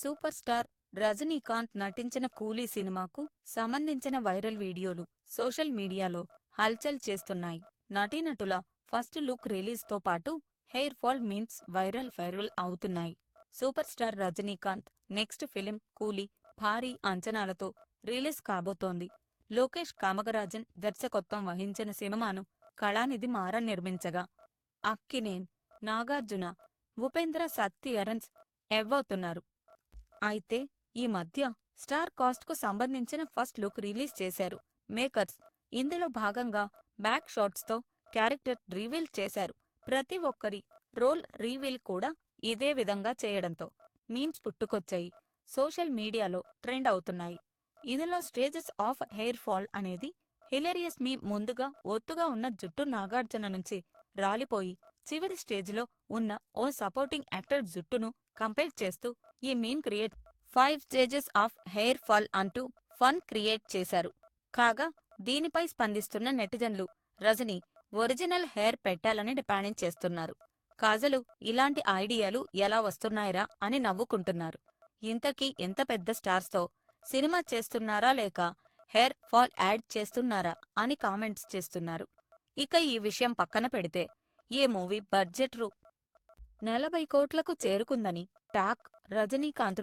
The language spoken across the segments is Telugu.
సూపర్ స్టార్ రజనీకాంత్ నటించిన కూలీ సినిమాకు సంబంధించిన వైరల్ వీడియోలు సోషల్ మీడియాలో హల్చల్ చేస్తున్నాయి. నటీనటుల ఫస్ట్ లుక్ రిలీజ్తో పాటు హెయిర్ ఫాల్ మీమ్స్ వైరల్ అవుతున్నాయి. Super star Rajinikanth next film కూలీ భారీ అంచనాలతో రిలీజ్ కాబోతోంది. లోకేష్ కామగరాజన్ దర్శకత్వం వహించిన సినిమాను కళానిధి మారన్ నిర్మించగా, అక్కినేన్, నాగార్జున, ఉపేంద్ర సత్యరన్స్ ఎవ్వవుతున్నారు. అయితే ఈ మధ్య స్టార్ కాస్ట్ కు సంబంధించిన ఫస్ట్ లుక్ రిలీజ్ చేశారు మేకర్స్. ఇందులో భాగంగా బ్యాక్ షాట్స్ తో క్యారెక్టర్ రివీల్ చేశారు. ప్రతి ఒక్కరి రోల్ రివీల్ కూడా ఇదే విధంగా చేయడంతో మీమ్స్ పుట్టుకొచ్చాయి. సోషల్ మీడియాలో ట్రెండ్ అవుతున్నాయి. ఇందులో స్టేజెస్ ఆఫ్ హెయిర్ ఫాల్ అనేది హిలేరియస్ మీమ్. ముందుగా ఒత్తుగా ఉన్న జుట్టు నాగార్జున నుంచి రాలిపోయి చివరి స్టేజిలో ఉన్న ఓ సపోర్టింగ్ యాక్టర్ జుట్టును కంపేర్ చేస్తూ ఈ meme create 5 stages of hair fall అంటూ ఫన్ క్రియేట్ చేశారు. కాగా దీనిపై స్పందిస్తున్న నెటిజన్లు రజనీ ఒరిజినల్ హెయిర్ పెట్టాలని డిమాండ్ చేస్తున్నారు. కాజలు ఇలాంటి ఐడియాలు ఎలా వస్తున్నాయిరా అని నవ్వుకుంటున్నారు. ఇంతకీ ఎంత పెద్ద స్టార్స్తో సినిమా చేస్తున్నారా లేక హెయిర్ ఫాల్ యాడ్ చేస్తున్నారా అని కామెంట్స్ చేస్తున్నారు. ఇక ఈ విషయం పక్కన పెడితే ఈ మూవీ బడ్జెట్ 40 కోట్లకు చేరుకుందని టాక్. రజనీకాంత్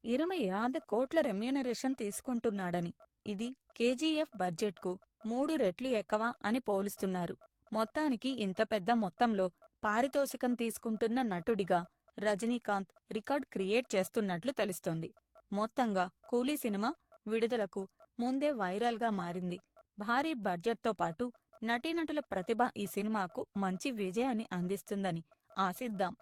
26 కోట్ల రెమ్యూనరేషన్ తీసుకుంటున్నాడని, ఇది కేజీఎఫ్ బడ్జెట్కు 3 రెట్లు ఎక్కువ అని పోలుస్తున్నారు. మొత్తానికి ఇంత పెద్ద మొత్తంలో పారితోషికం తీసుకుంటున్న నటుడిగా రజనీకాంత్ రికార్డ్ క్రియేట్ చేస్తున్నట్లు తెలుస్తోంది. మొత్తంగా కూలీ సినిమా విడుదలకు ముందే వైరల్గా మారింది. భారీ బడ్జెట్తో పాటు నటీనటుల ప్రతిభ ఈ సినిమాకు మంచి విజయాన్ని అందిస్తుందని ఆశిద్దాం.